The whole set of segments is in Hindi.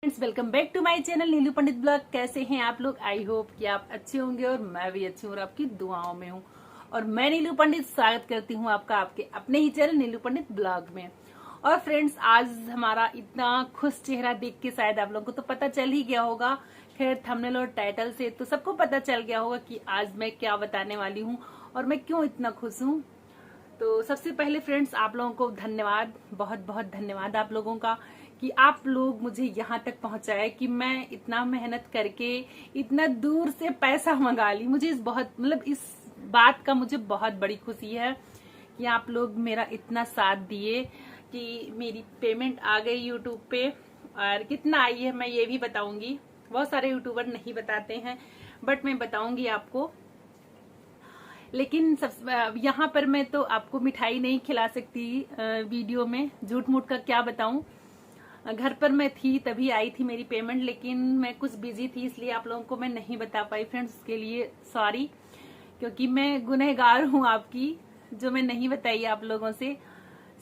Friends, welcome back to my channel Neelu Pandit blog. कैसे हैं आप लोग? आई होप कि आप अच्छे होंगे और मैं भी अच्छी हूँ और आपकी दुआओं में हूँ। और मैं नीलू पंडित स्वागत करती हूँ आपका आपके अपने ही चैनल नीलू पंडित ब्लॉग में। और फ्रेंड्स, आज हमारा इतना खुश चेहरा देख के शायद आप लोगों को तो पता चल ही गया होगा। खैर, थंबनेल और टाइटल से तो सबको पता चल गया होगा कि आज मैं क्या बताने वाली हूँ और मैं क्यों इतना खुश हूँ। तो सबसे पहले फ्रेंड्स, आप लोगों को धन्यवाद, बहुत बहुत धन्यवाद आप लोगों का कि आप लोग मुझे यहाँ तक पहुंचाए कि मैं इतना मेहनत करके इतना दूर से पैसा मंगा ली। मुझे इस बात का मुझे बहुत बड़ी खुशी है कि आप लोग मेरा इतना साथ दिए कि मेरी पेमेंट आ गई यूट्यूब पे। और कितना आई है मैं ये भी बताऊंगी। बहुत सारे यूट्यूबर नहीं बताते हैं, बट मैं बताऊंगी आपको। लेकिन यहाँ पर मैं तो आपको मिठाई नहीं खिला सकती वीडियो में, झूठ मूठ का क्या बताऊं। घर पर मैं थी तभी आई थी मेरी पेमेंट, लेकिन मैं कुछ बिजी थी इसलिए आप लोगों को मैं नहीं बता पाई फ्रेंड्स। उसके लिए सॉरी, क्योंकि मैं गुनहगार हूँ आपकी, जो मैं नहीं बताई आप लोगों से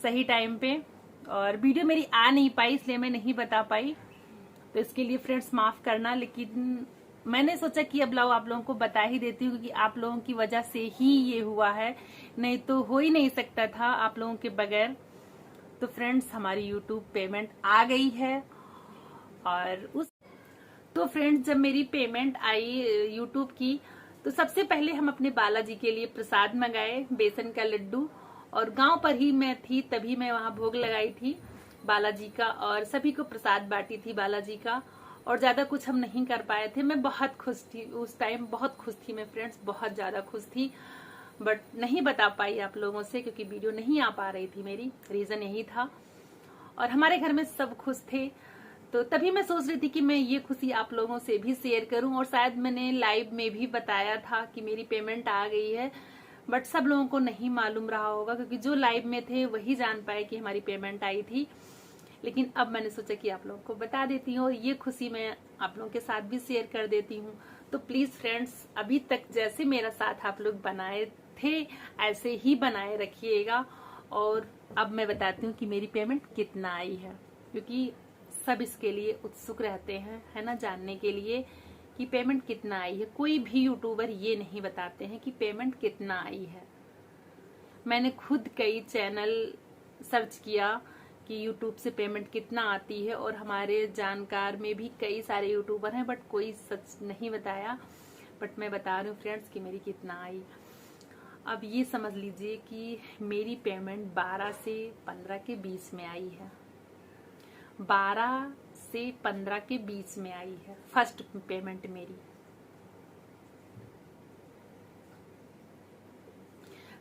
सही टाइम पे। और वीडियो मेरी आ नहीं पाई इसलिए मैं नहीं बता पाई, तो इसके लिए फ्रेंड्स माफ करना। लेकिन मैंने सोचा कि अब लाओ आप लोगों को बता ही देती हूँ, क्योंकि आप लोगों की वजह से ही ये हुआ है, नहीं तो हो ही नहीं सकता था आप लोगों के बगैर। तो फ्रेंड्स, हमारी यूट्यूब पेमेंट आ गई है। और तो फ्रेंड्स, जब मेरी पेमेंट आई यूट्यूब की, तो सबसे पहले हम अपने बालाजी के लिए प्रसाद मंगाए, बेसन का लड्डू। और गांव पर ही मैं थी तभी मैं वहां भोग लगाई थी बालाजी का, और सभी को प्रसाद बांटी थी बालाजी का। और ज्यादा कुछ हम नहीं कर पाए थे। मैं बहुत खुश थी उस टाइम, बहुत खुश थी मैं फ्रेंड्स, बहुत ज्यादा खुश थी। बट नहीं बता पाई आप लोगों से क्योंकि वीडियो नहीं आ पा रही थी मेरी, रीजन यही था। और हमारे घर में सब खुश थे, तो तभी मैं सोच रही थी कि मैं ये खुशी आप लोगों से भी शेयर करूं। और शायद मैंने लाइव में भी बताया था कि मेरी पेमेंट आ गई है, बट सब लोगों को नहीं मालूम रहा होगा, क्योंकि जो लाइव में थे वही जान पाए कि हमारी पेमेंट आई थी। लेकिन अब मैंने सोचा कि आप लोगों को बता देती हूँ और ये खुशी मैं आप लोगों के साथ भी शेयर कर देती हूँ। तो प्लीज फ्रेंड्स, अभी तक जैसे मेरा साथ आप लोग बनाए थे ऐसे ही बनाए रखिएगा। और अब मैं बताती हूँ कि मेरी पेमेंट कितना आई है, क्योंकि सब इसके लिए उत्सुक रहते हैं, है ना, जानने के लिए कि पेमेंट कितना आई है। कोई भी यूट्यूबर ये नहीं बताते हैं कि पेमेंट कितना आई है। मैंने खुद कई चैनल सर्च किया कि यूट्यूब से पेमेंट कितना आती है, और हमारे जानकार में भी कई सारे यूट्यूबर हैं, बट कोई सच नहीं बताया। बट मैं बता रही हूँ फ्रेंड्स कि मेरी कितना आई। अब ये समझ लीजिए कि मेरी पेमेंट 12 से 15 के बीच में आई है। 12 से 15 के बीच में आई है फर्स्ट पेमेंट मेरी।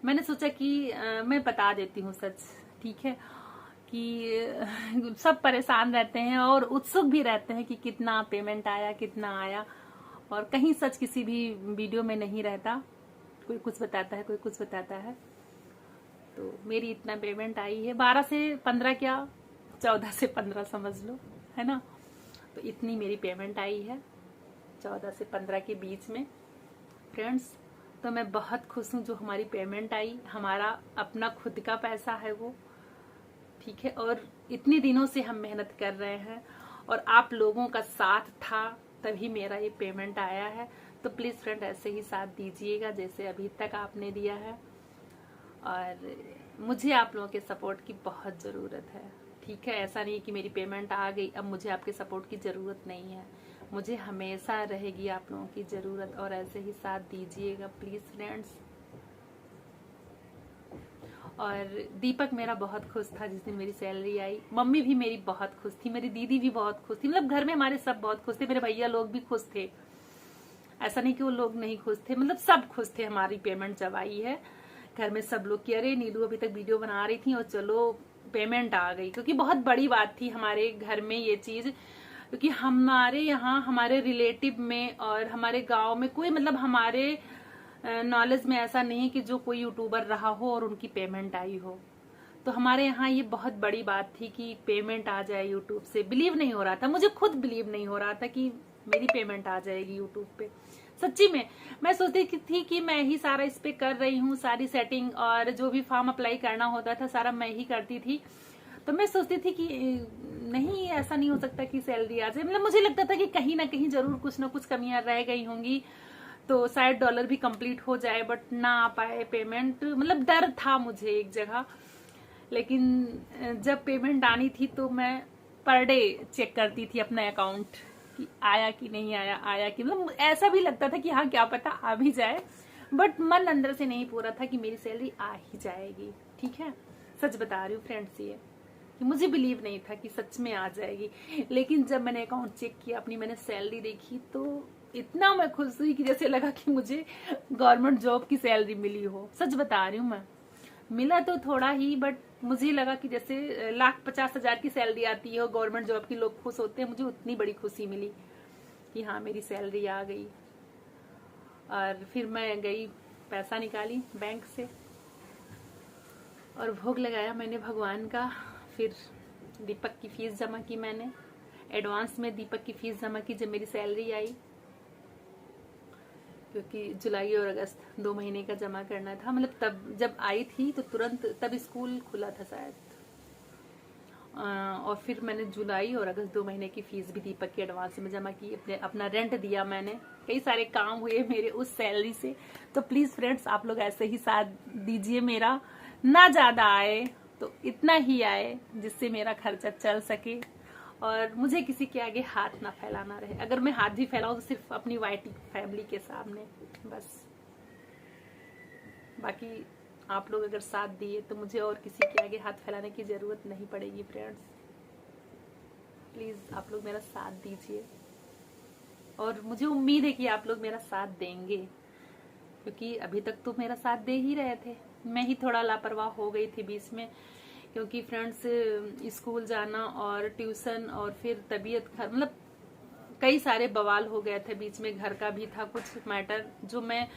मैंने सोचा कि मैं बता देती हूँ सच, ठीक है, कि सब परेशान रहते हैं और उत्सुक भी रहते हैं कि कितना पेमेंट आया, कितना आया। और कहीं सच किसी भी वीडियो में नहीं रहता, कोई कुछ बताता है, कोई कुछ बताता है। तो मेरी इतना पेमेंट आई है, 12 से 15 क्या 14 से 15 समझ लो, है ना। तो इतनी मेरी पेमेंट आई है 14 से 15 के बीच में फ्रेंड्स। तो मैं बहुत खुश हूँ जो हमारी पेमेंट आई। हमारा अपना खुद का पैसा है वो, ठीक है। और इतने दिनों से हम मेहनत कर रहे हैं और आप लोगों का साथ था तभी मेरा ये पेमेंट आया है। तो प्लीज फ्रेंड, ऐसे ही साथ दीजिएगा जैसे अभी तक आपने दिया है। और मुझे आप लोगों के सपोर्ट की बहुत जरूरत है, ठीक है। ऐसा नहीं कि मेरी पेमेंट आ गई अब मुझे आपके सपोर्ट की जरूरत नहीं है, मुझे हमेशा रहेगी आप लोगों की जरूरत। और ऐसे ही साथ दीजिएगा प्लीज फ्रेंड्स। और दीपक मेरा बहुत खुश था जिस दिन मेरी सैलरी आई। मम्मी भी मेरी बहुत खुश थी, मेरी दीदी भी बहुत खुश थी, मतलब घर में हमारे सब बहुत खुश थे। मेरे भैया लोग भी खुश थे, ऐसा नहीं कि वो लोग नहीं खुश थे, मतलब सब खुश थे हमारी पेमेंट जब आई है। घर में सब लोग कि अरे नीलू अभी तक वीडियो बना रही थी और चलो पेमेंट आ गई, क्योंकि बहुत बड़ी बात थी हमारे घर में ये चीज। क्योंकि हमारे यहाँ, हमारे रिलेटिव में और हमारे गांव में कोई, मतलब हमारे नॉलेज में ऐसा नहीं कि जो कोई यूट्यूबर रहा हो और उनकी पेमेंट आई हो। तो हमारे यहाँ ये बहुत बड़ी बात थी कि पेमेंट आ जाए यूट्यूब से। बिलीव नहीं हो रहा था, मुझे खुद बिलीव नहीं हो रहा था कि मेरी पेमेंट आ जाएगी यूट्यूब पे। सच्ची में मैं सोचती थी कि मैं ही सारा इस पे कर रही हूँ, सारी सेटिंग और जो भी फॉर्म अप्लाई करना होता था सारा मैं ही करती थी। तो मैं सोचती थी कि नहीं, ऐसा नहीं हो सकता कि सैलरी आ जाए। मतलब मुझे लगता था कि कहीं ना कहीं जरूर कुछ ना कुछ कमियां रह गई होंगी, तो शायद डॉलर भी कंप्लीट हो जाए, बट ना आ पाए पेमेंट। मतलब डर था मुझे एक जगह। लेकिन जब पेमेंट आनी थी तो मैं पर डे चेक करती थी अपना अकाउंट कि आया कि नहीं आया, आया कि, मतलब ऐसा भी लगता था कि हाँ क्या पता आ भी जाए, बट मन अंदर से नहीं पूरा था कि मेरी सैलरी आ ही जाएगी। ठीक है, सच बता रही हूँ फ्रेंड्स, ये कि मुझे बिलीव नहीं था कि सच में आ जाएगी। लेकिन जब मैंने अकाउंट चेक किया अपनी, मैंने सैलरी देखी, तो इतना मैं खुश हुई कि जैसे लगा कि मुझे गवर्नमेंट जॉब की सैलरी मिली हो। सच बता रही हूँ मैं, मिला तो थोड़ा ही, बट मुझे लगा कि जैसे 1,50,000 की सैलरी आती है और गवर्नमेंट जॉब की लोग खुश होते हैं, मुझे उतनी बड़ी खुशी मिली कि हाँ मेरी सैलरी आ गई। और फिर मैं गई, पैसा निकाली बैंक से और भोग लगाया मैंने भगवान का। फिर दीपक की फीस जमा की मैंने, एडवांस में दीपक की फीस जमा की जब मेरी सैलरी आई, क्योंकि जुलाई और अगस्त 2 महीने का जमा करना था। मतलब तब जब आई थी तो तुरंत तब स्कूल खुला था शायद, और फिर मैंने जुलाई और अगस्त 2 महीने की फीस भी दीपक की एडवांस में जमा की। अपना रेंट दिया मैंने, कई सारे काम हुए मेरे उस सैलरी से। तो प्लीज फ्रेंड्स, आप लोग ऐसे ही साथ दीजिए मेरा, ना ज्यादा आए तो इतना ही आए जिससे मेरा खर्चा चल सके और मुझे किसी के आगे हाथ ना फैलाना रहे। अगर मैं हाथ भी फैलाऊं तो सिर्फ अपनी वाइटी फैमिली के सामने बस। बाकी आप लोग अगर साथ दिए तो मुझे और किसी के आगे हाथ फैलाने की जरूरत नहीं पड़ेगी फ्रेंड्स। प्लीज आप लोग मेरा साथ दीजिए और मुझे उम्मीद है कि आप लोग मेरा साथ देंगे, क्योंकि अभी तक तो मेरा साथ दे ही रहे थे। मैं ही थोड़ा लापरवाह हो गई थी बीच में, क्योंकि फ्रेंड्स स्कूल जाना और ट्यूशन और फिर तबीयत, मतलब कई सारे बवाल हो गए थे बीच में। घर का भी था कुछ मैटर, जो मैं,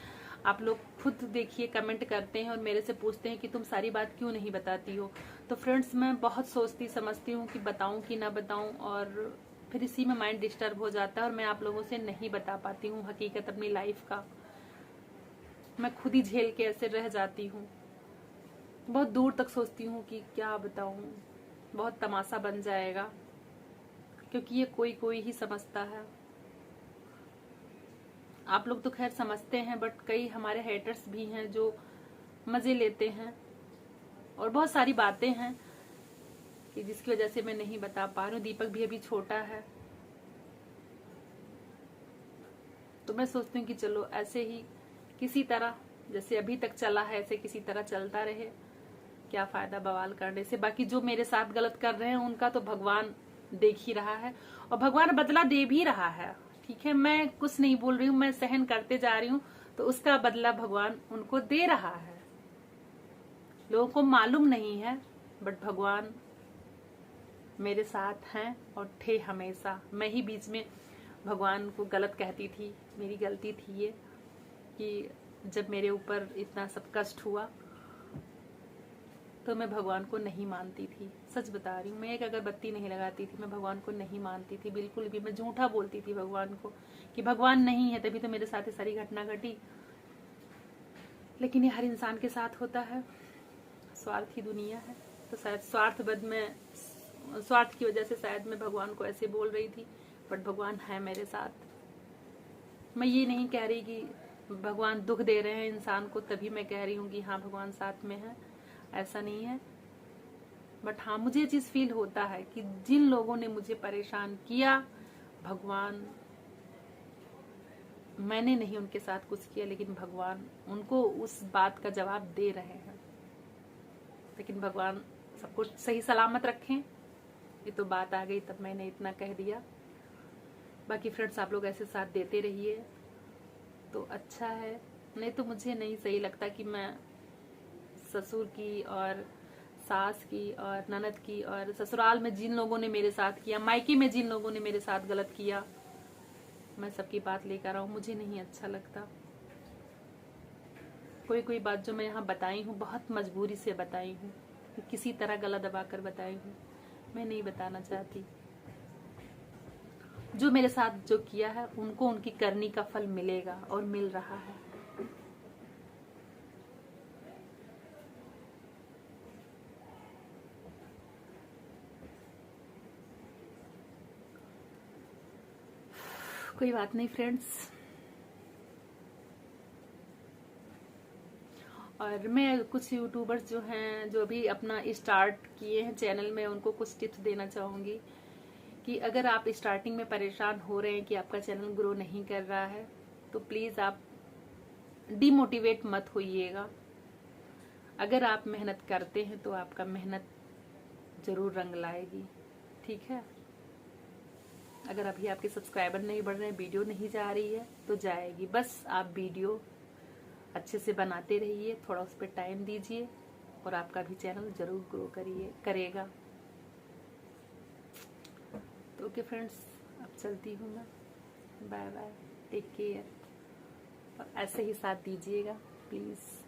आप लोग खुद देखिए कमेंट करते हैं और मेरे से पूछते हैं कि तुम सारी बात क्यों नहीं बताती हो। तो फ्रेंड्स मैं बहुत सोचती समझती हूँ कि बताऊं कि ना बताऊं, और फिर इसी में माइंड डिस्टर्ब हो जाता है और मैं आप लोगों से नहीं बता पाती हूँ हकीकत अपनी लाइफ का। मैं खुद ही झेल के ऐसे रह जाती हूँ। बहुत दूर तक सोचती हूँ कि क्या बताऊं, बहुत तमाशा बन जाएगा, क्योंकि ये कोई कोई ही समझता है। आप लोग तो खैर समझते हैं, बट कई हमारे हेटर्स भी हैं जो मजे लेते हैं, और बहुत सारी बातें हैं कि जिसकी वजह से मैं नहीं बता पा रही हूँ। दीपक भी अभी छोटा है, तो मैं सोचती हूँ कि चलो ऐसे ही किसी तरह जैसे अभी तक चला है ऐसे किसी तरह चलता रहे। क्या फायदा बवाल करने से। बाकी जो मेरे साथ गलत कर रहे हैं उनका तो भगवान देख ही रहा है और भगवान बदला दे भी रहा है। ठीक है, मैं कुछ नहीं बोल रही हूँ, मैं सहन करते जा रही हूँ, तो उसका बदला भगवान उनको दे रहा है। लोगों को मालूम नहीं है, बट भगवान मेरे साथ हैं और थे हमेशा। मैं ही बीच में भगवान को गलत कहती थी, मेरी गलती थी ये कि जब मेरे ऊपर इतना सब कष्ट हुआ तो मैं भगवान को नहीं मानती थी। सच बता रही हूँ, मैं एक अगरबत्ती नहीं लगाती थी, मैं भगवान को नहीं मानती थी बिल्कुल भी। मैं झूठा बोलती थी भगवान को कि भगवान नहीं है, तभी तो मेरे साथ ये सारी घटना घटी। लेकिन ये हर इंसान के साथ होता है, स्वार्थी दुनिया है। तो शायद स्वार्थ की वजह से शायद मैं भगवान को ऐसे बोल रही थी, बट भगवान है मेरे साथ। मैं ये नहीं कह रही कि भगवान दुख दे रहे हैं इंसान को तभी मैं कह रही हूँ कि हाँ भगवान साथ में है, ऐसा नहीं है। बट हाँ, मुझे ये चीज फील होता है कि जिन लोगों ने मुझे परेशान किया, भगवान, मैंने नहीं उनके साथ कुछ किया, लेकिन भगवान उनको उस बात का जवाब दे रहे हैं। लेकिन भगवान सब कुछ सही सलामत रखें। ये तो बात आ गई तब मैंने इतना कह दिया। बाकी फ्रेंड्स आप लोग ऐसे साथ देते रहिए तो अच्छा है, नहीं तो मुझे नहीं सही लगता कि मैं ससुर की और सास की और ननद की और ससुराल में जिन लोगों ने मेरे साथ किया, मायके में जिन लोगों ने मेरे साथ गलत किया, मैं सबकी बात लेकर आऊं, मुझे नहीं अच्छा लगता। कोई कोई बात जो मैं यहाँ बताई हूँ बहुत मजबूरी से बताई हूँ, किसी तरह गला दबाकर बताई हूँ, मैं नहीं बताना चाहती। जो मेरे साथ जो किया है उनको उनकी करनी का फल मिलेगा और मिल रहा है। कोई बात नहीं फ्रेंड्स। और मैं कुछ यूट्यूबर्स जो हैं, जो भी अपना स्टार्ट किए हैं चैनल में, उनको कुछ टिप्स देना चाहूँगी कि अगर आप स्टार्टिंग में परेशान हो रहे हैं कि आपका चैनल ग्रो नहीं कर रहा है, तो प्लीज़ आप डिमोटिवेट मत होइएगा। अगर आप मेहनत करते हैं तो आपका मेहनत जरूर रंग लाएगी, ठीक है। अगर अभी आपके सब्सक्राइबर नहीं बढ़ रहे हैं, वीडियो नहीं जा रही है, तो जाएगी। बस आप वीडियो अच्छे से बनाते रहिए, थोड़ा उस पर टाइम दीजिए और आपका भी चैनल जरूर ग्रो करेगा। तो ओके फ्रेंड्स, अब चलती हूँ मैं। Bye bye, take care. और ऐसे ही साथ दीजिएगा प्लीज़।